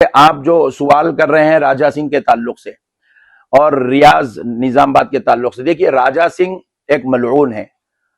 आप जो सवाल कर रहे हैं राजा सिंह के ताल्लुक से और रियाज निजामाबाद के ताल्लुक से, देखिए राजा सिंह एक मलऊन है।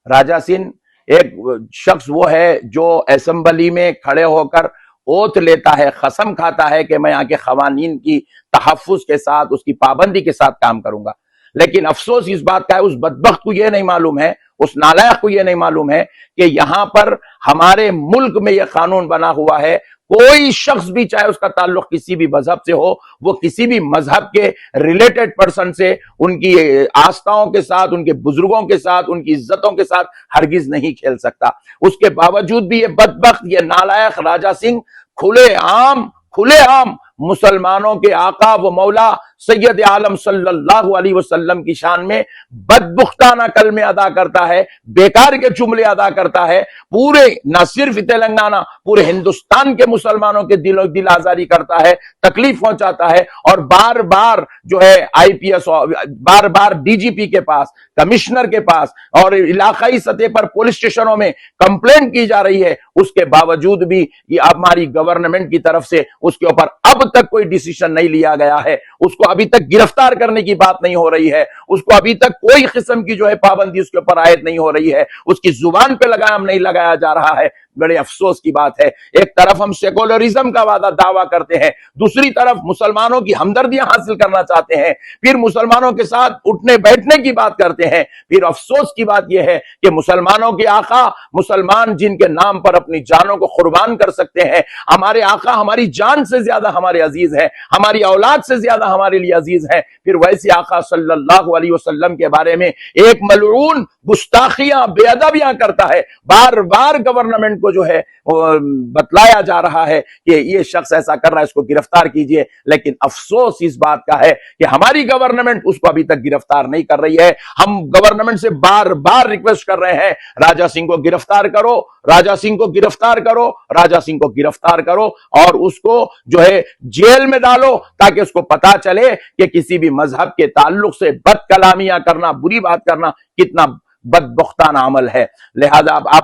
राजा सिंह एक शख्स वो है जो असेंबली में खड़े होकर ओथ लेता है, कसम खाता है कि मैं यहाँ के खवानीन की तहफ्फुज के साथ, उसकी पाबंदी के साथ काम करूंगा। लेकिन अफसोस इस बात का है, उस बदबख्त को यह नहीं मालूम है, उस नालायक को यह नहीं मालूम है कि यहां पर हमारे मुल्क में यह कानून बना हुआ है, कोई शख्स भी चाहे उसका ताल्लुक किसी भी मजहब से हो, वो किसी भी मजहब के रिलेटेड पर्सन से, उनकी आस्थाओं के साथ, उनके बुजुर्गों के साथ, उनकी इज्जतों के साथ हरगिज नहीं खेल सकता। उसके बावजूद भी ये बदबख्त, ये नालायक राजा सिंह खुले आम मुसलमानों के आका व मौला सैयद आलम सल्लल्लाहु अलैहि वसल्लम की शान में बदबख्ताना कलमे अदा करता है, बेकार के जुमले अदा करता है, पूरे न सिर्फ तेलंगाना, पूरे हिंदुस्तान के मुसलमानों के दिल आजारी करता है, तकलीफ पहुंचाता है। और बार बार जो है आईपीएस, बार बार डीजीपी के पास, कमिश्नर के पास और इलाकाई सतह पर पुलिस स्टेशनों में कंप्लेंट की जा रही है। उसके बावजूद भी ये हमारी गवर्नमेंट की तरफ से उसके ऊपर अब तक कोई डिसीजन नहीं लिया गया है। उसको अभी तक गिरफ्तार करने की बात नहीं हो रही है, उसको अभी तक कोई किस्म की जो है पाबंदी उसके ऊपर आयद नहीं हो रही है, उसकी जुबान पे लगाम नहीं लगाया जा रहा है। बड़े अफसोस की बात है, एक तरफ हम सेकुलरिज्म का दावा करते हैं, दूसरी तरफ मुसलमानों की हमदर्दियां हासिल करना चाहते हैं, फिर मुसलमानों के साथ उठने बैठने की बात करते हैं। फिर अफसोस की बात यह है कि मुसलमानों के आका, मुसलमान जिनके नाम पर अपनी जानों को कुर्बान कर सकते हैं, हमारे आका हमारी जान से ज्यादा हमारे अजीज है, हमारी औलाद से ज्यादा हमारे लिए अजीज है, फिर वैसे आका सल्लल्लाहु अलैहि वसल्लम के बारे में एक मलऊन गुस्ताखियां, बेअदबियां करता है। बार बार गवर्नमेंट को जो है बतलाया जा रहा है कि ये शख्स ऐसा कर रहा है, इसको गिरफ्तार कीजिए, लेकिन अफसोस इस बात का है कि हमारी गवर्नमेंट उसको अभी तक गिरफ्तार नहीं कर रही है। हम गवर्नमेंट से बार बार रिक्वेस्ट कर रहे हैं, राजा सिंह को गिरफ्तार करो, राजा सिंह को गिरफ्तार करो, राजा सिंह को गिरफ्तार करो और उसको जो है जेल में डालो, ताकि उसको पता चले कि किसी भी मजहब के ताल्लुक से बदकलामियां करना, बुरी बात करना कितना बदबख्ताना अमल है। लिहाजा आपने